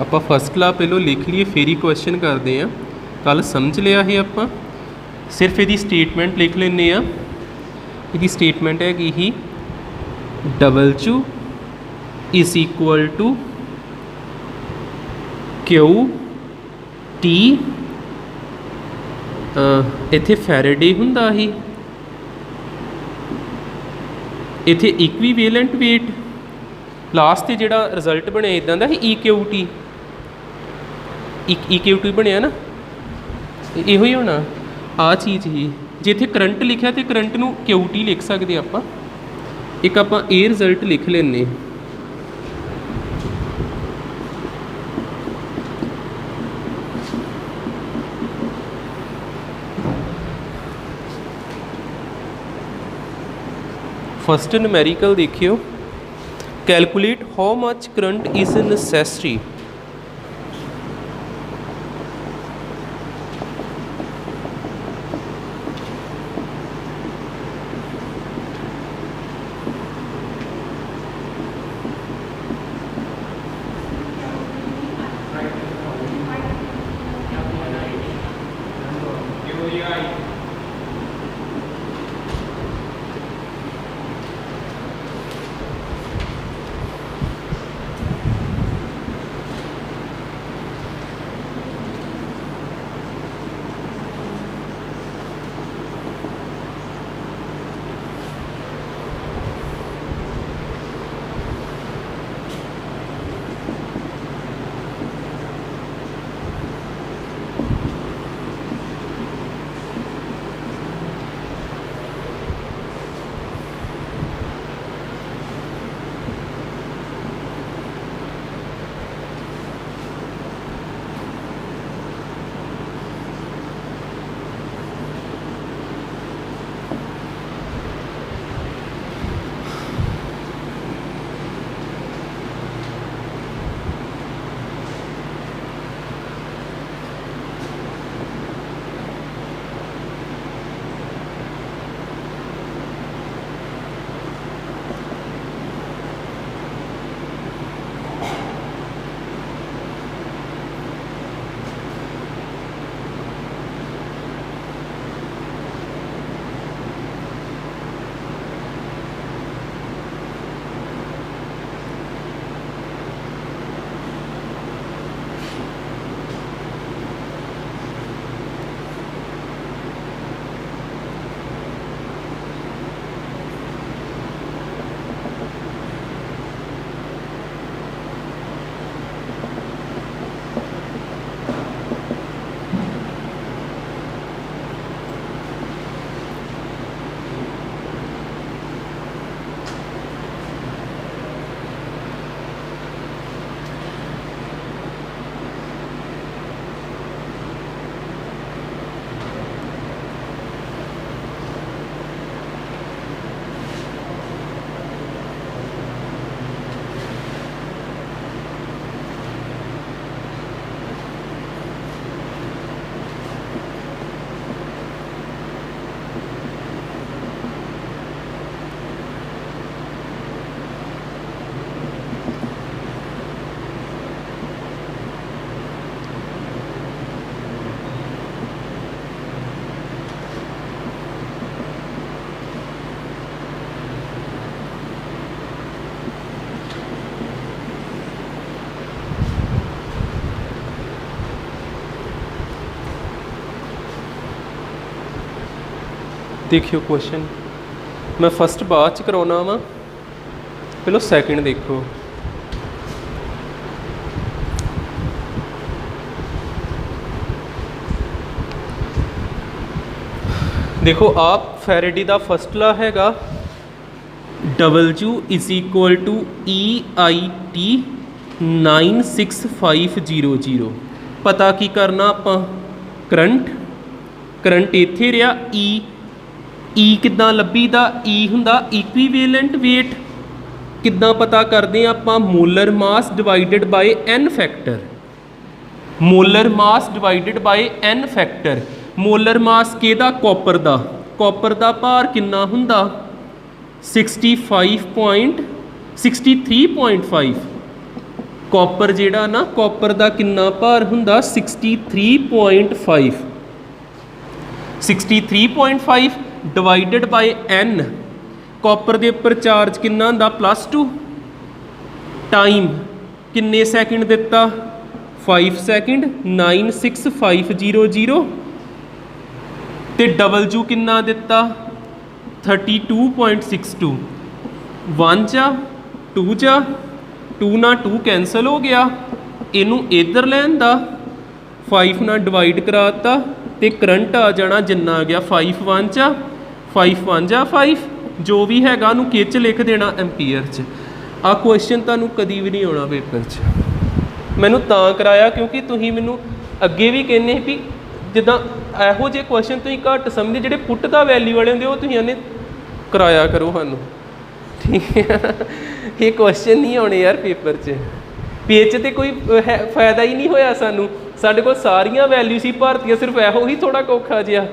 ਆਪਾਂ ਫਸਟ ਲਾ ਪਹਿਲੋਂ ਲਿਖ ਲਈਏ ਫਿਰ ਹੀ ਕੁਐਸਚਨ ਕਰਦੇ ਹਾਂ। ਕੱਲ ਸਮਝ ਲਿਆ ਇਹ ਆਪਾਂ, ਸਿਰਫ ਇਹਦੀ ਸਟੇਟਮੈਂਟ ਲਿਖ ਲੈਂਦੇ ਹਾਂ। ਇਹਦੀ ਸਟੇਟਮੈਂਟ ਹੈਗੀ ਹੀ W is equal to Q T, ਇੱਥੇ ਫੈਰਡੇ ਹੁੰਦਾ ਹੀ, ਇੱਥੇ ਇਕਵੀਵੇਲੈਂਟ ਵੇਟ, ਲਾਸਟ 'ਤੇ ਜਿਹੜਾ ਰਿਜ਼ਲਟ ਬਣਿਆ ਇੱਦਾਂ ਦਾ ਹੀ EQT, EQT ਬਣਿਆ ਨਾ, ਇਹੋ ਹੀ ਹੋਣਾ ਆਹ ਚੀਜ਼ ਹੀ। ਜੇ ਇੱਥੇ ਕਰੰਟ ਲਿਖਿਆ ਤਾਂ ਕਰੰਟ ਨੂੰ QT ਲਿਖ ਸਕਦੇ ਆਪਾਂ। ਇੱਕ ਆਪਾਂ ਇਹ ਰਿਜ਼ਲਟ ਲਿਖ ਲੈਂਦੇ। फर्स्ट न्यूमेरिकल देखियो, calculate how much current is necessary देखियो क्वेश्चन मैं फस्ट बाद च कराना वा, पहलो सैकेंड देखो। देखो आप फैरेडे का फस्ट ला हैगा W is equal to EIT 96500। पता की करना आप करंट, करंट इत्थे रहा ई किद्दां लभी दा, ई हुंदा इक्वीवेलेंट वेट, किद्दां पता करते हैं आप molar mass divided by N factor, molar mass divided by N factor. Molar mass किहदा? कॉपर दा, कॉपर दा भार किन्ना हुंदा 63.5 कॉपर जिहड़ा ना कॉपर दा किन्ना भार हुंदा 63.5 63.5 डिवाइडेड बाय n कॉपर दे उपर चार्ज किन्ना हुंदा +2 टाइम किन्ने सैकेंड दिता 5 सैकेंड 96500 ते W किन्ना दिता 32.62 1 जा 2 जा 2 ना 2 कैंसल हो गया इनू इधर लैन दा 5 ना डिवाइड कराता तो करंट आ जाना जिन्ना आ गया 5 1 जा 5 1 जा 5 जो भी हैगा उन्होंने किच लिख देना एम्पीयर च आ क्वेश्चन तुहानू कदी भी नहीं आना पेपर च मैनू तां कराया क्योंकि तुसीं मैनू अगे भी कहने भी जिदा ਇਹੋ ਜਿਹੇ क्वेश्चन तुसीं घट समझदे ਜਿਹੜੇ पुट दा वैल्यू वाले होंदे ਉਹ तुसीं आने कराया करो सानू ठीक है ये क्वेश्चन नहीं आने यार पेपर च पेज तो कोई फायदा ही नहीं होया सानू साडे कोल सारियां वैल्यू सी भारतीय सिर्फ एहो ही थोड़ा औखा जिहा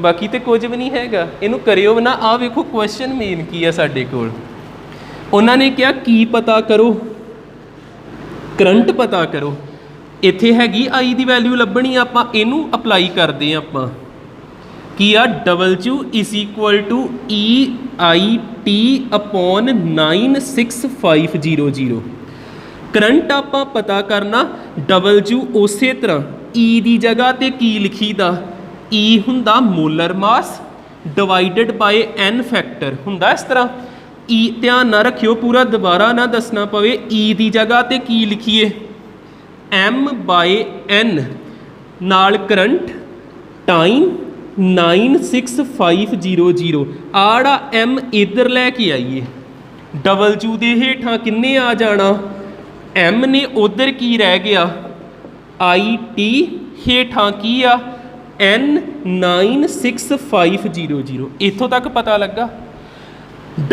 बाकी तो कुछ भी नहीं हैगा इनू करियो ना आ वेखो क्वेश्चन मेन की है साडे कोल उन्होंने क्या की पता करो करंट पता करो इत्थे हैगी आई दी वैल्यू लभनी आपां इनू अप्लाई करते हैं आपां की आ W = EIT/96500 करंट आपां पता करना W उस तरह E की जगह ते की लिखीदा E हुंदा molar mass divided by N factor हुंदा इस तरह E ध्यान ना रखियो पूरा दोबारा ना दसना पवे E की जगह ते की लिखीए M/N नाल करंट टाइम 96500 आड़ा M इधर लैके आइए W दे हेठां किन्ने आ जाना M ने उधर की रह गया IT हेठां की आ N 96500 इत्थों तक पता लगा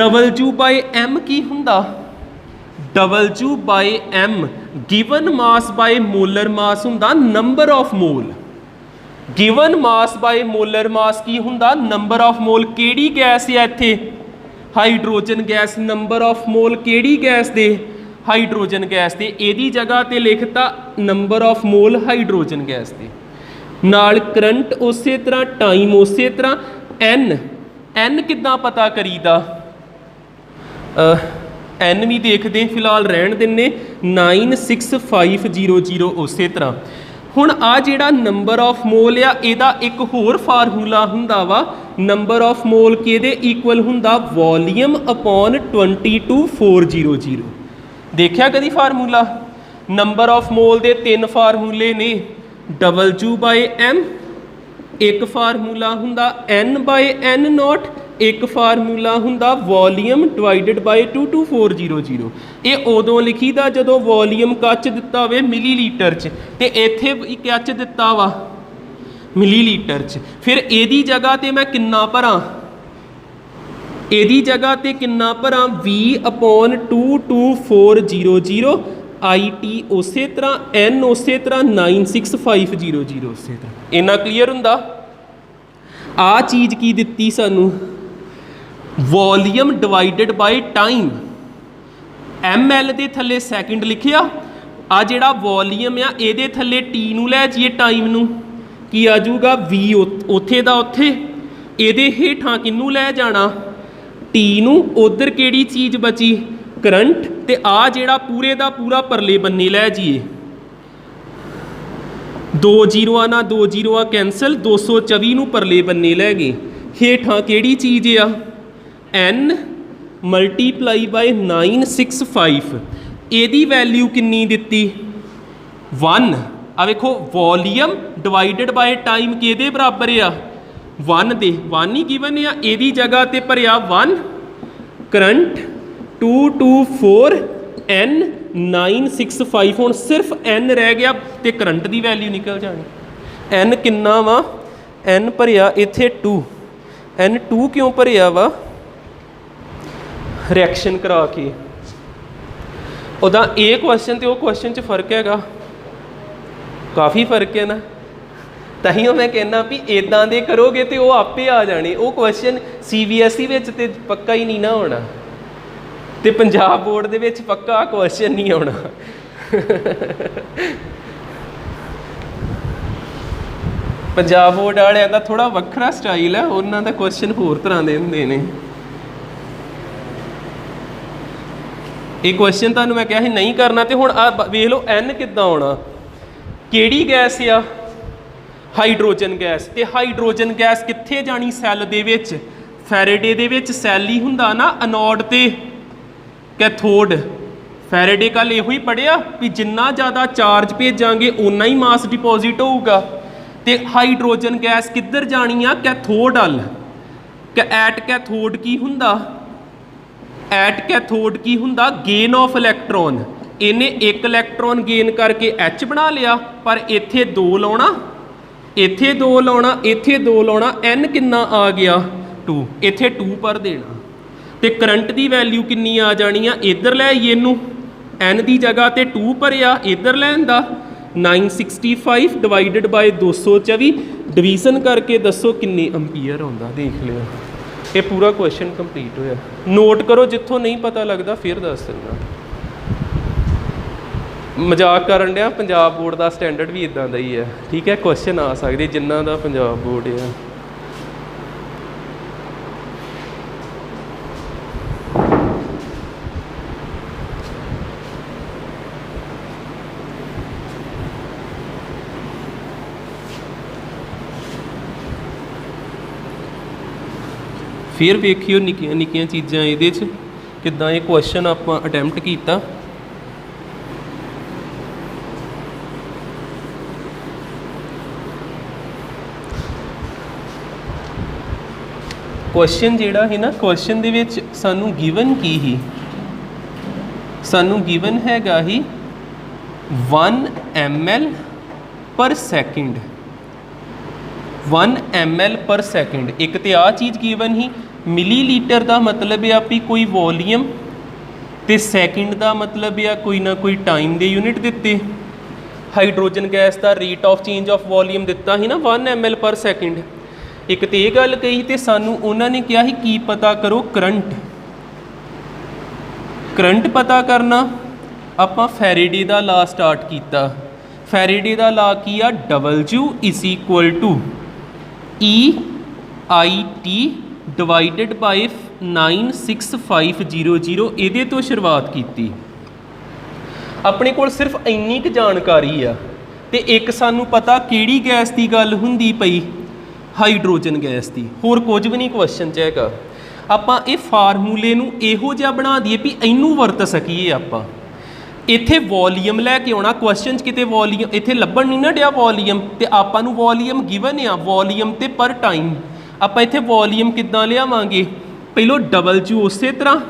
W/M की हुंदा W/M given mass by molar mass हुंदा number of mole given mass by molar mass की हुंदा नंबर ऑफ मोल केड़ी गैस है इत्थे hydrogen gas number of mole केड़ी गैस दे हाइड्रोजन गैस दे एदी जगह ते लिखता number of mole hydrogen gas दे नाल करंट उस तरह टाइम उस तरह N किद्दां पता करीदा N भी देखते फिलहाल रहन देने 96500 उस तरह हुण आ जिहड़ा नंबर ऑफ मोल आ इहदा एक होर फार्मूला हुंदा वा नंबर ऑफ मोल किहदे इक्वल हुंदा वॉल्यूम अपॉन 22400 देखिया कदी फार्मूला नंबर ऑफ मोल दे 3 फार्मूले ने W/M एक फार्मूला हुंदा N/N0 एक फार्मूला हुंदा वॉल्यूम डिवाइडेड बाय 22400 ये उदों लिखीदा जदों वॉल्यूम कच दिता होवे मिलीलीटर च ते इत्थे कच दिता वा मिलीलीटर च फिर एदी जगह ते मैं किन्ना भरां एदी जगह ते किन्ना भरां V/22400 IT उस तरह N उस तरह 96500 उस तरह इन्ना क्लीयर हुंदा आ चीज़ की दिती सानू volume divided by time ML दे थले सैकेंड लिखिया आ जिहड़ा वॉल्यूम आ इहदे थले T नू लै जाइए टाइम नू की आ जाऊगा V उत्थे दा उत्थे इहदे हेठां किनू लै जाना T नू उधर केड़ी चीज़ बची करंट ते आ जिहड़ा पूरे दा पूरा परले बन्ने लै जाइए 2 जीरोआ ना 2 जीरोआ कैंसल 224 नू परले बन्ने लै गए हेठां केड़ी चीज़ आ N मल्टीप्लाई बाय 965 एदी वैल्यू किन्नी दिती 1 आ वेखो वॉल्यूम डिवाइडेड बाय टाइम किहदे बराबर आ 1 दे 1 ही गिवन आ एदी जगह ते भरिया 1 करंट 224 N 965 हुण सिर्फ N रह गया तो करंट की वैल्यू निकल जानी N किन्ना वा N भरिया इत्थे 2 N 2 क्यों भरिया वा रिएक्शन करा के उदा ए क्वेश्चन तो क्वेश्चन च फर्क हैगा काफ़ी फर्क है ना ताइयों मैं कहना भी इदां दे करोगे तो वो आपे आ जाने वो क्वेश्चन CBSE विच ते पक्का ही नहीं ना होना तो पंजाब बोर्ड दे विच पक्का क्वेश्चन नहीं आना पंजाब बोर्ड वालियां दा थोड़ा वक्रा स्टाइल है, उन्हां दा क्वेश्चन होर तरह दे हुंदे ने। ये क्वेश्चन तुहानूं मैं कहा नहीं करना, तो हुण आ वेख लो एन किद्दां आउणा, किहड़ी गैस आ, हाइड्रोजन गैस। तो हाइड्रोजन गैस कित्थे जानी सैल दे विच, फैरेडे दे विच सैल ही हुंदा ना अनोड ते कैथोड। फैरेडे कल इहो ही पढ़िया भी जिन्ना ज़्यादा चार्ज भेजांगे उन्ना ही मास डिपोजिट होऊगा। तो हाइड्रोजन गैस किधर जानी आ, कैथोड अल। एट कैथोड की हुंदा, एट कैथोड की हुंदा गेन ऑफ इलैक्ट्रॉन। इन्हें एक इलैक्ट्रॉन गेन करके एच बना लिया, पर इत्थे दो लाउणा, इत्थे दो लाउणा, इत्थे दो लाउणा, एन किन्ना आ गया 2, इत्थे 2 पर देना। तो करंट की वैल्यू किन्नी आ जानी आ, इधर लै आइए इनू, एन की जगह तो 2 भरिया, इधर लैन दा 965 डिवाइडेड बाय 224, डिवीजन करके दसो किन्नी अंपीयर आउंदा, देख लियो। ये पूरा क्वेश्चन कंप्लीट होया। नोट करो जिथों नहीं पता लगता फिर दस दिना। मजाक करन दिया, पंजाब बोर्ड का स्टैंडर्ड भी इदां दा ही है, ठीक है। क्वेश्चन आ सकते जिन्हां दा पंजाब बोर्ड है। फिर वेखियो निक्कियां निक्कियां चीज़ां ये किद्दां ये क्वेश्चन आपां अटैम्प्ट किया। क्वेश्चन जिहड़ा है ना, क्वेश्चन दे विच सानू गिवन की ही, सानू गिवन हैगा ही 1 ml पर सैकेंड, 1 ml पर सैकेंड। एक तो आ चीज़ गिवन ही, मिलीलीटर का मतलब है भी कोई वॉल्यूम, तो सैकेंड का मतलब है कोई ना कोई टाइम के यूनिट दिते। हाइड्रोजन गैस का rate of change of volume दिता ही ना 1 ml पर सैकेंड। एक तो ये गल कही, तो सानू उन्होंने कहा ही की पता करो करंट, करंट पता करना। आपां फैरेडे का ला स्टार्ट किया। फैरेडे का ला की आ, W is equal to EIT divided by 96500, ये तो शुरुआत की। अपने कोल सिर्फ इन्नी क जानकारी आ, तो एक सानू पता किहड़ी गैस की गल हुंदी पई, हाइड्रोजन गैस की, होर कुछ भी नहीं क्वेश्चन च हैगा। आपां ये फार्मूले नूं इहो जिहा बना दईए भी इनू वरत सकीए। आपां इत्थे वॉल्यूम लैके आउणा, क्वेश्चन च किते वॉल्यूम इत्थे लभण नहीं ना डिया वॉल्यूम, तो आपां नूं वॉल्यूम गिवन आ, वॉल्यूम ते पर टाइम। आपां इत्थे वॉल्यूम किद्दां लियावांगे, पहलो W उस तरह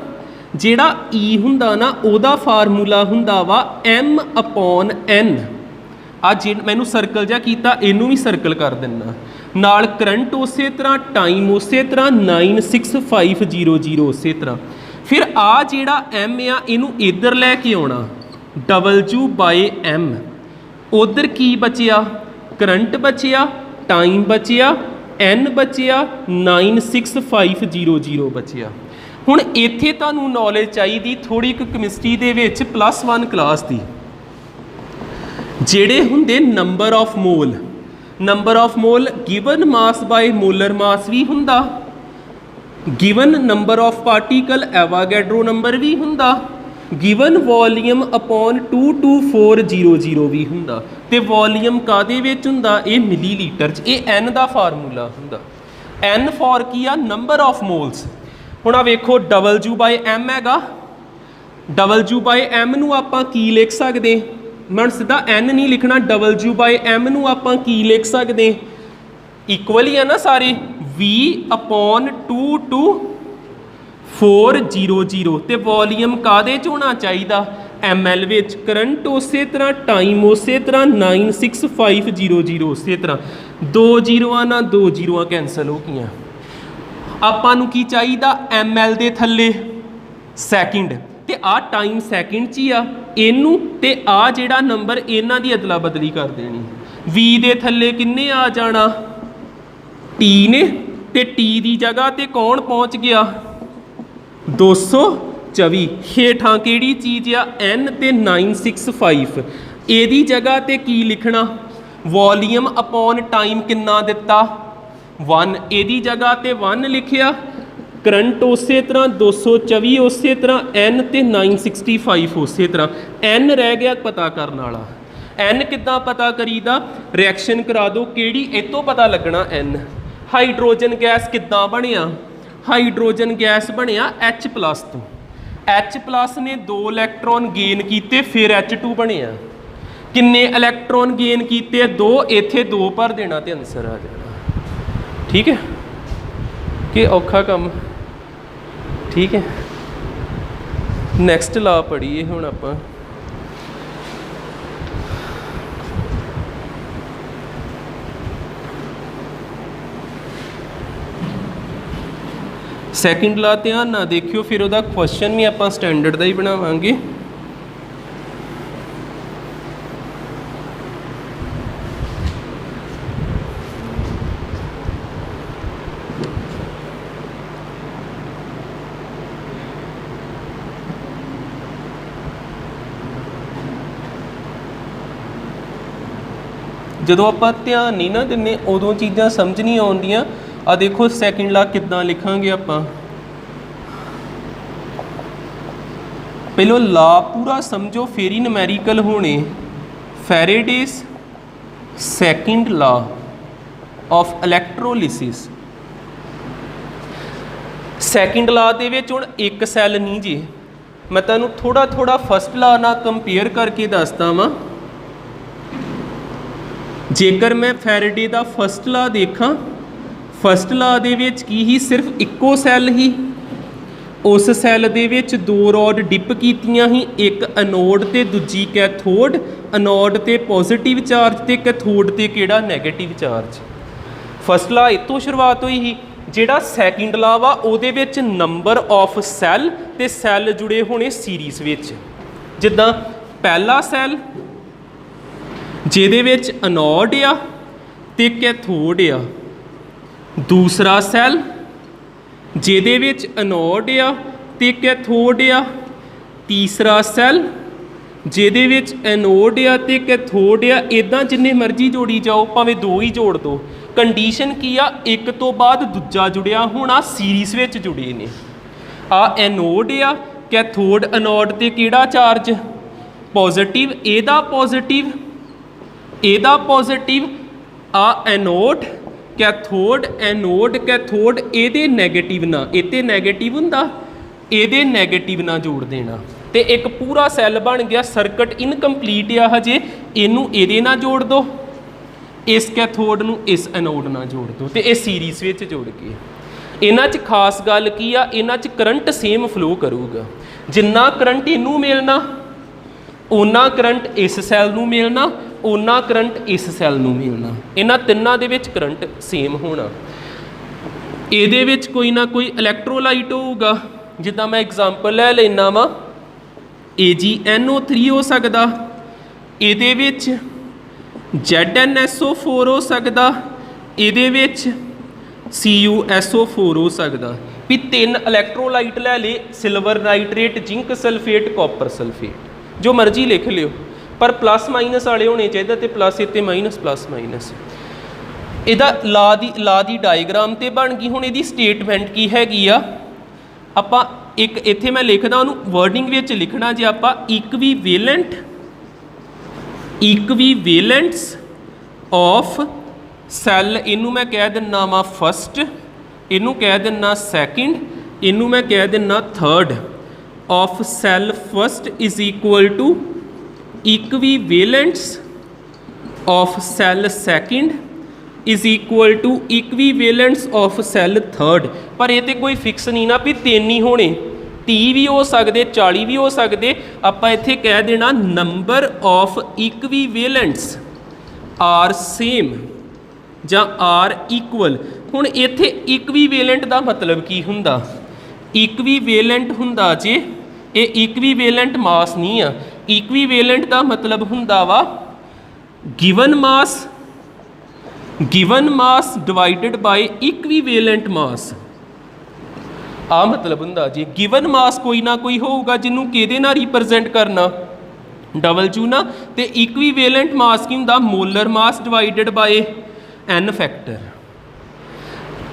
जिहड़ा E हुंदा ना, उहदा फार्मूला हुंदा वा M/N। आ मैनू सर्कल जिहा कीता, इनू भी सर्कल कर दिना, नाल करंट उस तरह, टाइम उस तरह, 96500 उस तरह। फिर आ जिहड़ा M आ, इनू इधर लैके आउणा, W/M। उधर की बचिया, करंट बचिया, टाइम बचिया, N बचिया, 96500 बचिया। हुण इत्थे तुहानूं नॉलेज चाहिए थोड़ी कैमिस्ट्री दे विच +1 क्लास की, जिहड़े हुंदे number of mole. Number of mole given mass by molar mass भी हुंदा, given number of particle Avogadro number भी हुंदा, गिवन वॉल्यूम अपॉन 22400 भी हुंदा। ते वॉल्यूम कादे विच हुंदा, ये मिलीलीटर च, ये N दा फार्मूला हुंदा। N फॉर की आ, नंबर ऑफ मोल्स। हुण आ वेखो W/M हैगा, W/M नूं आपां की लिख सकदे, मैं सीधा N नहीं लिखना, W/M नूं आपां की लिख सकदे, इक्वल ही है ना सारे, V/22400। तो वॉल्यूम कादे च होना चाहिए, ML विच, करंट उस तरह, टाइम उस तरह, 96500 उस तरह। 2 जीरोआं ना 2 जीरोआं कैंसल हो गई। आपां नूं की चाहिए, ML दे थल्ले सैकेंड, ते आ टाइम सैकेंड च ही आ, इनू ते आ जिहड़ा नंबर इन्हां दी अदला बदली कर देनी। V दे थल्ले किन्ने आ जाना, T ने, ते T दी जगह ते कौन पहुँच गया, 200 24 ਹੇਠਾਂ ਕਿਹੜੀ ਚੀਜ਼ ਆ n ਤੇ 965 ਇਹਦੀ ਜਗ੍ਹਾ ਤੇ ਕੀ ਲਿਖਣਾ ਵੋਲੀਅਮ ਅਪੋਨ ਟਾਈਮ ਕਿੰਨਾ ਦਿੱਤਾ 1 ਇਹਦੀ ਜਗ੍ਹਾ ਤੇ 1 ਲਿਖਿਆ ਕਰੰਟ ਉਸੇ ਤਰ੍ਹਾਂ 224 ਉਸੇ ਤਰ੍ਹਾਂ n ਤੇ 965 ਉਸੇ ਤਰ੍ਹਾਂ n ਰਹਿ ਗਿਆ ਪਤਾ ਕਰਨ ਵਾਲਾ n ਕਿੱਦਾਂ ਪਤਾ ਕਰੀਦਾ ਰਿਐਕਸ਼ਨ ਕਰਾ ਦਿਓ ਕਿਹੜੀ ਇਹ ਤੋਂ ਪਤਾ ਲੱਗਣਾ n ਹਾਈਡਰੋਜਨ ਗੈਸ ਕਿੱਦਾਂ ਬਣਿਆ ਹਾਈਡਰੋਜਨ ਗੈਸ ਬਣਿਆ H+ ਤੋਂ H+ ਨੇ 2 ਇਲੈਕਟ੍ਰੋਨ ਗੇਨ ਕੀਤੇ ਫਿਰ H2 ਬਣਿਆ ਕਿੰਨੇ ਇਲੈਕਟ੍ਰੋਨ ਗੇਨ ਕੀਤੇ 2 ਇੱਥੇ 2 ਭਰ ਦੇਣਾ ਤੇ ਆਨਸਰ ਆ ਜਾਣਾ ਠੀਕ ਹੈ ਕਿ ਔਖਾ ਕੰਮ ਠੀਕ ਹੈ ਨੈਕਸਟ ਲਾ ਪੜ੍ਹੀਏ ਹੁਣ ਆਪਾਂ ਸੈਕਿੰਡ ਲਾ ਧਿਆਨ ਨਾਲ ਦੇਖਿਓ ਫਿਰ ਉਹਦਾ ਕੁਐਸਚਨ ਵੀ ਆਪਾਂ ਸਟੈਂਡਰਡ ਦਾ ਹੀ ਬਣਾਵਾਂਗੇ ਜਦੋਂ ਆਪਾਂ ਧਿਆਨ ਨਹੀਂ ਨਾ ਦਿੰਦੇ ਉਦੋਂ ਚੀਜ਼ਾਂ ਸਮਝ ਨਹੀਂ ਆਉਂਦੀਆਂ ਆ ਦੇਖੋ ਸੈਕਿੰਡ ਲਾ ਕਿੱਦਾਂ ਲਿਖਾਂਗੇ ਆਪਾਂ ਪਹਿਲੋਂ ਲਾ ਪੂਰਾ ਸਮਝੋ ਫਿਰ ਹੀ ਨੂਮੈਰੀਕਲ ਹੋਣੇ ਫੈਰਾਡੇਜ਼ ਸੈਕਿੰਡ ਲਾ ਆਫ ਇਲੈਕਟ੍ਰੋਲਿਸਿਸ ਸੈਕਿੰਡ ਲਾ ਦੇ ਵਿੱਚ ਹੁਣ ਇੱਕ ਸੈੱਲ ਨਹੀਂ ਜੀ ਮੈਂ ਤੁਹਾਨੂੰ ਥੋੜਾ ਫਸਟ ਲਾ ਨਾਲ ਕੰਪੇਅਰ ਕਰਕੇ ਦੱਸਦਾ ਵਾਂ ਜੇਕਰ ਮੈਂ ਫੈਰਾਡੇ ਦਾ ਫਸਟ ਲਾ ਦੇਖਾਂ ਫਸਟ ਲਾ ਦੇ ਵਿੱਚ ਕੀ ਹੀ ਸਿਰਫ ਇੱਕੋ ਸੈੱਲ ਹੀ ਉਸ ਸੈੱਲ ਦੇ ਵਿੱਚ 2 ਰੋਡ ਡਿਪ ਕੀਤੀਆਂ ਹੀ ਇੱਕ ਐਨੋਡ ਤੇ ਦੂਜੀ ਕੈਥੋਡ ਐਨੋਡ ਤੇ ਪੋਜ਼ਿਟਿਵ ਚਾਰਜ ਤੇ ਕੈਥੋਡ ਤੇ ਕਿਹੜਾ ਨੈਗੇਟਿਵ ਚਾਰਜ ਫਸਟ ਲਾ ਇਤੋਂ ਸ਼ੁਰੂਆਤ ਹੋਈ ਸੀ ਜਿਹੜਾ ਸੈਕਿੰਡ ਲਾ ਵਾ ਉਹਦੇ ਵਿੱਚ ਨੰਬਰ ਆਫ ਸੈੱਲ ਤੇ ਸੈੱਲ ਜੁੜੇ ਹੋਣੇ ਸੀਰੀਜ਼ ਵਿੱਚ ਜਿੱਦਾਂ ਪਹਿਲਾ ਸੈੱਲ ਜਿਹਦੇ ਵਿੱਚ ਐਨੋਡ ਆ ਤੇ ਕੈਥੋਡ ਆ ਦੂਸਰਾ ਸੈੱਲ ਜਿਹਦੇ ਵਿੱਚ ਐਨੋਡ ਆ ਤੇ ਕੈਥੋਡ ਆ ਤੀਸਰਾ ਸੈੱਲ ਜਿਹਦੇ ਵਿੱਚ ਐਨੋਡ ਆ ਤੇ ਕੈਥੋਡ ਆ ਇਦਾਂ ਜਿੰਨੇ ਮਰਜ਼ੀ ਜੋੜੀ ਜਾਓ ਭਾਵੇਂ 2 ਹੀ ਜੋੜ ਦਿਓ ਕੰਡੀਸ਼ਨ ਕੀ ਆ ਇੱਕ ਤੋਂ ਬਾਅਦ ਦੂਜਾ ਜੁੜਿਆ ਹੋਣਾ ਸੀਰੀਜ਼ ਵਿੱਚ ਜੁੜੇ ਨੇ ਆ ਐਨੋਡ ਆ ਕੈਥੋਡ ਐਨੋਡ ਤੇ ਕਿਹੜਾ ਚਾਰਜ ਪੋਜ਼ਿਟਿਵ ਇਹਦਾ ਪੋਜ਼ਿਟਿਵ ਆ ਐਨੋਡ ਕੈਥੋਡ ਇਹਦੇ ਨੈਗੇਟਿਵ ਨਾ ਇਹਤੇ ਨੈਗੇਟਿਵ ਹੁੰਦਾ ਇਹਦੇ ਨੈਗੇਟਿਵ ਨਾਲ ਜੋੜ ਦੇਣਾ ਤੇ ਇੱਕ ਪੂਰਾ ਸੈੱਲ ਬਣ ਗਿਆ ਸਰਕਟ ਇਨਕੰਪਲੀਟ ਆ ਹਜੇ ਇਹਨੂੰ ਇਹਦੇ ਨਾਲ ਜੋੜ ਦਿਓ ਇਸ ਕੈਥੋਡ ਨੂੰ ਇਸ ਐਨੋਡ ਨਾਲ ਜੋੜ ਦਿਓ ਤੇ ਇਹ ਸੀਰੀਜ਼ ਵਿੱਚ ਜੋੜ ਕੇ ਇਹਨਾਂ 'ਚ ਖਾਸ ਗੱਲ ਕੀ ਆ ਇਹਨਾਂ 'ਚ ਕਰੰਟ ਸੇਮ ਫਲੋ ਕਰੂਗਾ ਜਿੰਨਾ ਕਰੰਟ ਇਹਨੂੰ ਮਿਲਣਾ ਓਨਾ ਕਰੰਟ ਇਸ ਸੈੱਲ ਨੂੰ ਮਿਲਣਾ ਓਨਾ ਕਰੰਟ ਇਸ ਸੈੱਲ ਨੂੰ ਮਿਲਣਾ ਇਹਨਾਂ ਤਿੰਨਾਂ ਦੇ ਵਿੱਚ ਕਰੰਟ ਸੇਮ ਹੋਣਾ ਇਹਦੇ ਵਿੱਚ ਕੋਈ ਨਾ ਕੋਈ ਇਲੈਕਟ੍ਰੋਲਾਈਟ ਹੋਊਗਾ ਜਿੱਦਾਂ ਮੈਂ ਐਗਜ਼ਾਮਪਲ ਲੈ ਲੈਣਾ ਵਾ AgNO3 ਹੋ ਸਕਦਾ ਇਹਦੇ ਵਿੱਚ ZnSO4 ਹੋ ਸਕਦਾ ਇਹਦੇ ਵਿੱਚ CuSO4 ਹੋ ਸਕਦਾ ਵੀ 3 ਇਲੈਕਟ੍ਰੋਲਾਈਟ ਲੈ ਲੇ silver nitrate zinc sulphate copper sulphate ਜੋ ਮਰਜ਼ੀ ਲਿਖ ਲਿਓ ਪਰ ਪਲੱਸ ਮਾਈਨਸ ਵਾਲੇ ਹੋਣੇ ਚਾਹੀਦਾ ਤੇ ਪਲੱਸ ਇੱਥੇ ਮਾਈਨਸ ਪਲੱਸ ਮਾਈਨਸ ਇਹਦਾ ਲਾ ਦੀ ਡਾਇਗਰਾਮ ਤੇ ਬਣ ਗਈ ਹੁਣ ਇਹਦੀ ਸਟੇਟਮੈਂਟ ਕੀ ਹੈਗੀ ਆ ਆਪਾਂ ਇੱਕ ਇੱਥੇ ਮੈਂ ਲਿਖਦਾ ਉਹਨੂੰ ਵਰਡਿੰਗ ਵਿੱਚ ਲਿਖਣਾ ਜੇ ਆਪਾਂ ਇਕਵੀਵੇਲੈਂਟਸ ਆਫ ਸੈੱਲ ਇਹਨੂੰ ਮੈਂ ਕਹਿ ਦਿੰਨਾ ਵਾ ਫਸਟ ਇਹਨੂੰ ਕਹਿ ਦਿੰਨਾ ਸੈਕਿੰਡ ਇਹਨੂੰ ਮੈਂ ਕਹਿ ਦਿੰਨਾ third of cell first is equal to equivalents of cell second is equal to equivalents of cell third ਪਰ ਇਹ ਤੇ ਕੋਈ ਫਿਕਸ ਨਹੀਂ ਨਾ ਵੀ 3 ਹੀ ਹੋਣੇ 30 ਵੀ ਹੋ ਸਕਦੇ 40 ਵੀ ਹੋ ਸਕਦੇ ਆਪਾਂ ਇੱਥੇ ਕਹਿ ਦੇਣਾ number of equivalents are same ਜਾਂ are equal ਹੁਣ ਇੱਥੇ equivalent ਦਾ ਮਤਲਬ ਕੀ ਹੁੰਦਾ equivalent ਹੁੰਦਾ ਜੇ ਇਹ equivalent ਮਾਸ ਨਹੀਂ ਆ ਇਕਵੀਵੇਲੈਂਟ ਦਾ ਮਤਲਬ ਹੁੰਦਾ ਵਾ ਗਿਵਨ ਮਾਸ ਡਿਵਾਈਡਡ ਬਾਈ ਇਕਵੀਵੇਲੈਂਟ ਮਾਸ ਆ मतलब ਹੁੰਦਾ ਜੀ ਗਿਵਨ ਮਾਸ ਕੋਈ ਨਾ ਕੋਈ ਹੋਊਗਾ ਜਿਹਨੂੰ ਕਿਹਦੇ ਨਾਲ ਰਿਪਰੈਜ਼ੈਂਟ ਕਰਨਾ W ਨਾ ਤੇ ਇਕੁਈਵੈਲੈਂਟ ਮਾਸ ਕੀ ਹੁੰਦਾ molar mass divided by n factor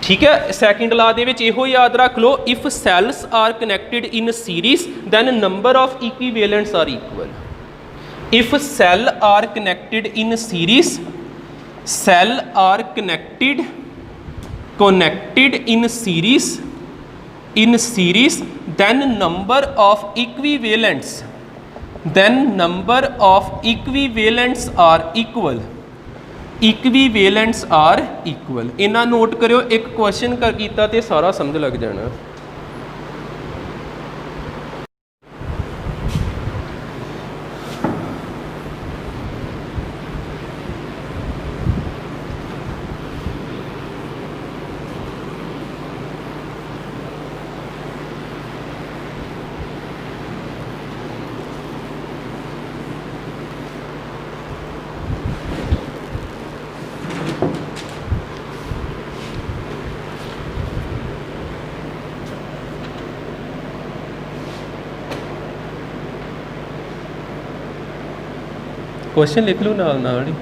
ठीक है सैकेंड ला दे विच इहो याद रख लो if cells are connected in series then number of equivalents are equal if cell are connected in series cell are connected in series then number of equivalents are equal equivalents are equal इन्ना note करियो एक question कर कीता ते सारा समझ लग जाना क्वेश्चन लिख लो नाल नाल ही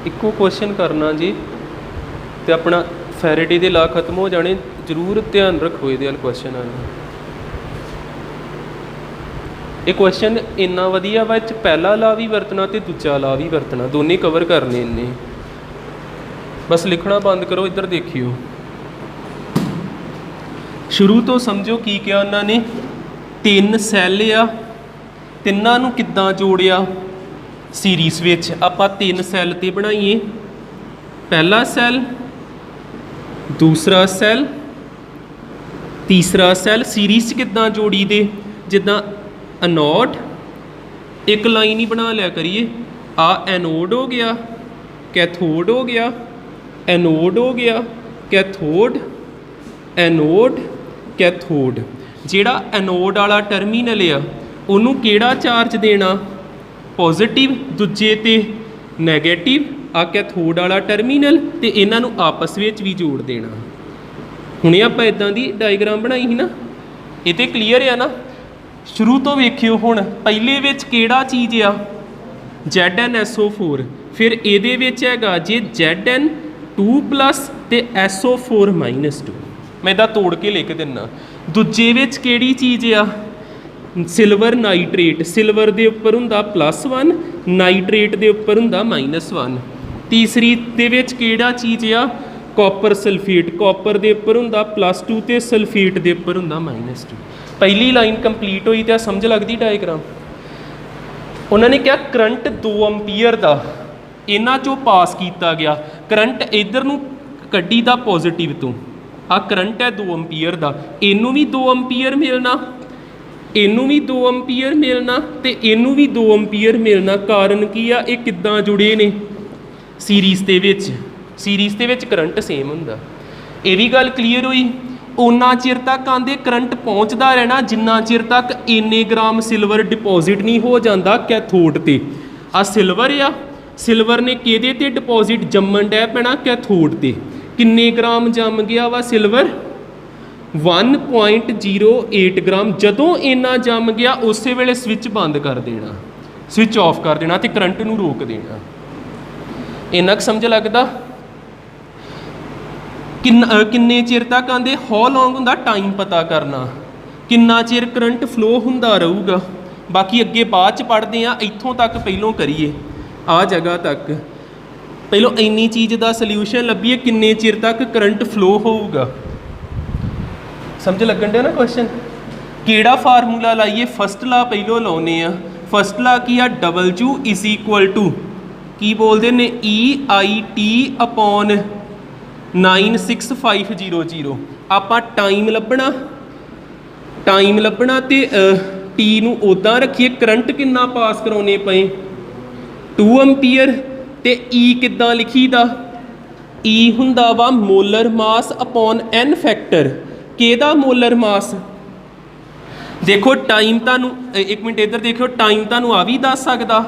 ਇੱਕੋ ਕੁਐਸਚਨ ਕਰਨਾ ਜੀ ਤੇ ਆਪਣਾ ਫੈਰੇਡੇ ਦੇ ਲਾ ਖਤਮ ਹੋ ਜਾਣੇ ਜ਼ਰੂਰ ਧਿਆਨ ਰੱਖੋ ਇਹਦੇ ਵਾਲ ਕੁਐਸਚਨਾਂ ਨੂੰ ਇਹ ਕੁਐਸਚਨ ਇੰਨਾ ਵਧੀਆ ਵਾ ਚ ਪਹਿਲਾ ਲਾ ਵੀ ਵਰਤਣਾ ਤੇ ਦੂਜਾ ਲਾ ਵੀ ਵਰਤਣਾ ਦੋਨੇ ਕਵਰ ਕਰਨੇ ਇੰਨੇ ਬਸ ਲਿਖਣਾ ਬੰਦ ਕਰੋ ਇੱਧਰ ਦੇਖਿਓ ਸ਼ੁਰੂ ਤੋਂ ਸਮਝੋ ਕੀ ਕਿਹਾ ਉਹਨਾਂ ਨੇ ਤਿੰਨ ਸੈੱਲ ਆ ਤਿੰਨਾਂ ਨੂੰ ਕਿੱਦਾਂ ਜੋੜਿਆ ਸੀਰੀਜ਼ ਵਿੱਚ ਆਪਾਂ ਤਿੰਨ ਸੈੱਲ ਤੇ ਬਣਾਈਏ ਪਹਿਲਾ ਸੈੱਲ ਦੂਸਰਾ ਸੈੱਲ ਤੀਸਰਾ ਸੈੱਲ ਸੀਰੀਜ਼ 'ਚ ਕਿੱਦਾਂ ਜੋੜੀ ਦੇ ਜਿੱਦਾਂ ਅਨੋਟ एक लाइन ही बना लिया करिए। आ एनोड हो गया, कैथोड हो गया, एनोड हो गया, कैथोड, एनोड, कैथोड। जिहड़ा एनोड वाला टर्मीनल आ उन्होंने किहड़ा चार्ज देना, पॉजिटिव, दूजे ते नैगेटिव। आ कैथोड वाला टर्मीनल तो इन्हों आपस में भी जोड़ देना। हुणे आपां इदां दी डायग्राम बनाई ही ना, ये तो क्लीयर है ना। शुरू तो वेखियो हुण पहले विच किहड़ा चीज़ आ, ZnSO4, फिर ये हैगा जे Zn2+ ते SO4-2। मैं इदा तोड़ के लिख दिना। दूजे विच किहड़ी चीज़ आ, सिल्वर नाइट्रेट, सिल्वर के उपर हुंदा +1, नाइट्रेट के उपर हुंदा -1। तीसरी दे विच किहड़ा चीज़ आ, कॉपर सल्फेट, कॉपर के उपर हुंदा +2 ते सल्फेट के उपर हुंदा -2। पहली लाइन कंप्लीट हुई तो समझ लगती डायग्राम। उन्होंने क्या करंट 2 एम्पीयर का इन्हां चों पास किया गया, करंट इधर नूं कड्ढी दा पॉजिटिव तो, आ करंट है 2 एम्पीयर का, इनू भी 2 एम्पीयर मिलना, इनू भी 2 एम्पीयर मिलना, तो इनू भी 2 एम्पीयर मिलना। कारण की आ, ये किद्दां जुड़े ने सीरीज़ दे विच, सीरीज़ दे विच करंट सेम हुंदा। ये भी गल क्लीयर हुई। उन्ना चिर तक आंदे करंट पहुँचता रहना जिन्ना चिर तक इन्ने ग्राम सिल्वर डिपॉजिट नहीं हो जाता कैथोड ते। आ सिल्वर आ, सिल्वर ने किहदे ते डिपॉजिट जम्मन डै पैना, कैथोड ते। किन्ने ग्राम जम गया वा सिल्वर, 1.08 ग्राम। जदों इन्ना जम गया उस वेले स्विच बंद कर देना, स्विच ऑफ कर देना तो करंट नूं रोक देना। इन्ना क समझ लगदा। किन्ने चिर तक आंदे, हाउ लॉन्ग हुंदा टाइम पता करना, किन्ना चिर करंट फ्लो हुंदा रहूगा। बाकी अगे बाद च पढ़ते हैं, इत्थों तक पहलों करिए, आ जगह तक पहलों इन्नी चीज़ का सल्यूशन लभीए, किन्ने चिर तक करंट फ्लो होगा। समझ लगन डे ना क्वेश्चन। केड़ा फार्मूला लाइए, फस्ट ला पहलों लाने। फस्ट ला की आ, W = की बोलते ने EIT/96500। आपां टाइम लभना, टाइम लभना तो टी नूं उदां रखिए, करंट कितना पास कराने पे 2 एम्पीयर। तो ई किद्दां लिखीदा, ई हुंदा वा molar mass upon N factor. किहदा मोलर मास, देखो टाइम तुहानूं, एक मिनट इधर देखो, टाइम तुहानूं आ भी दस सकदा,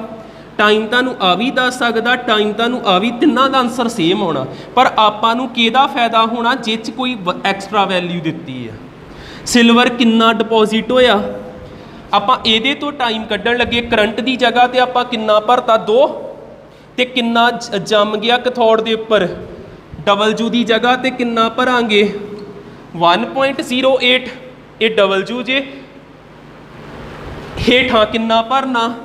टाइम तुहानूं आ भी दस सकदा, टाइम तुहानूं आ भी, तिन्नां दा आंसर सेम होना। पर आपां नूं किहदा फायदा होना, जिस कोई एक्सट्रा वैल्यू दित्ती है। सिल्वर किन्ना डिपॉजिट होया, आपां इहदे तो टाइम कड्ढण लगे, करंट की जगह तो आपां किन्ना भरता 2, तो किन्ना जम गया कैथोड के उपर, W की जगह तो किन्ना भरांगे 1.08। ये W जे, हेठां किन्ना भरना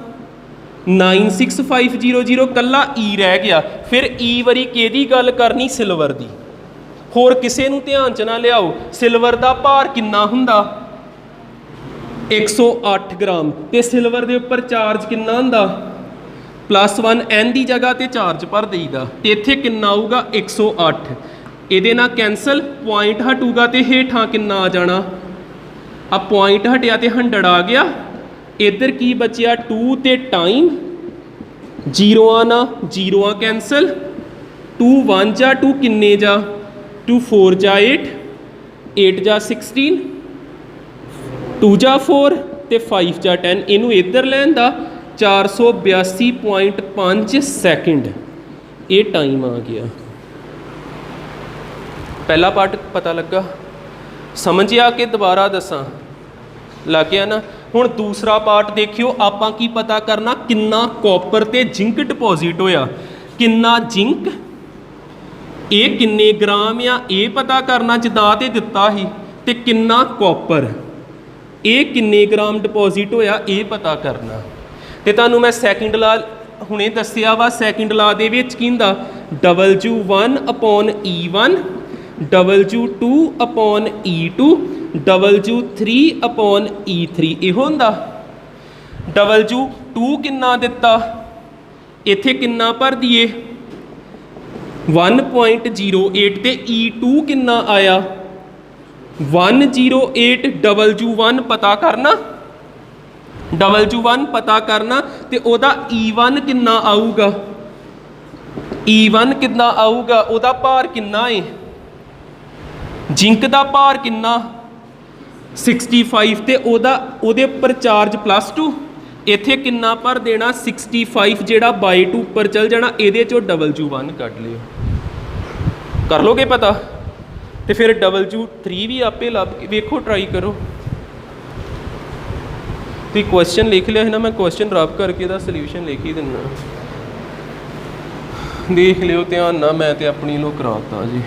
96500, कला ई रह गया। फिर ई वारी किहदी गल करनी, सिल्वर की। होर किसे नूं ध्यान च ना लियाओ। सिल्वर का भार किन्ना हुंदा 108 ग्राम, तो सिल्वर के उपर चार्ज किन्ना हुंदा +1। N की जगह तो चार्ज भर देईदा, तो इत्थे किन्ना आऊगा 108। ये ना कैंसल, पॉइंट हटूगा तो हेठां किन्ना आ जाना, आ पॉइंट हटिया तो 100 आ गया। इधर की बचिया 2 ते टाइम, 0 आना 0 कैंसल, 2 1 जा 2 किन्ने जा 2 4 जा 8, 8 जा 16, 2 जा 4 ते 5 जा 10। इनू इधर लैन दा 482.5 सैकेंड ये टाइम आ गया। पहला पार्ट पता लगा, समझ आ के दोबारा दसा लग गया ना। हुण दूसरा पार्ट देखियो, आपां की पता करना, किन्ना कॉपर ते जिंक डिपॉजिट होया, किन्ना जिंक, ये किन्ने ग्राम या ये पता करना जिदा ते दिता ही, ते किन्ना कॉपर, ये किन्ने ग्राम डिपॉजिट होया ये पता करना। ते तुहानूं मैं सैकेंड ला हुणे दस्सिया वा, सैकेंड ला दे विच की हुंदा W1/E1, W2/E2, W3/E3 इहो हुंदा। W2 किन्ना दिता, इत्थे किन्ना भर दिए 1.08, ते E2 किन्ना आया 108। W1 पता करना, W1 पता करना तो ओदा E1 कितना आऊगा, E1 कितना आऊगा, ओदा भार कितना है, जिंक का भार कितना 65 तो ओदे पर चार्ज +2, इत्थे कितना भर देना 65 जेड़ा बाई 2 उपर चल जाना, ये W1 कट लियो, कर लोगे पता। तो फिर W3 भी आपे लभ वेखो, ट्राई करो। तो क्वेश्चन लिख लिया है ना, मैं क्वेश्चन रब करके इहदा सल्यूशन लिख ही दिना, देख लियो ध्यान ना, मैं तो अपनी लो कराता जी।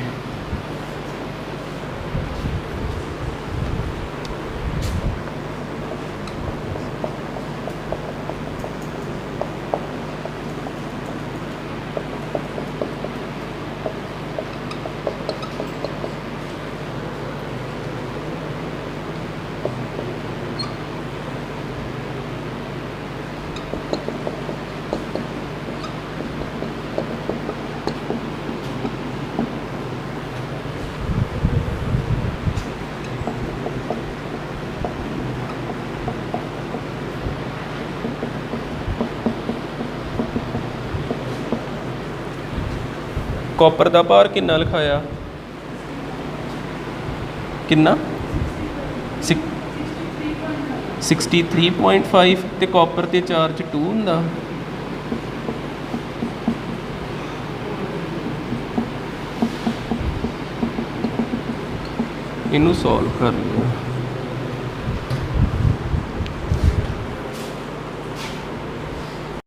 कॉपर का भार कितना लिखाया, कितना 63.5 तो कॉपर ते चार्ज 2 हुंदा। इनू सॉल्व कर लिया।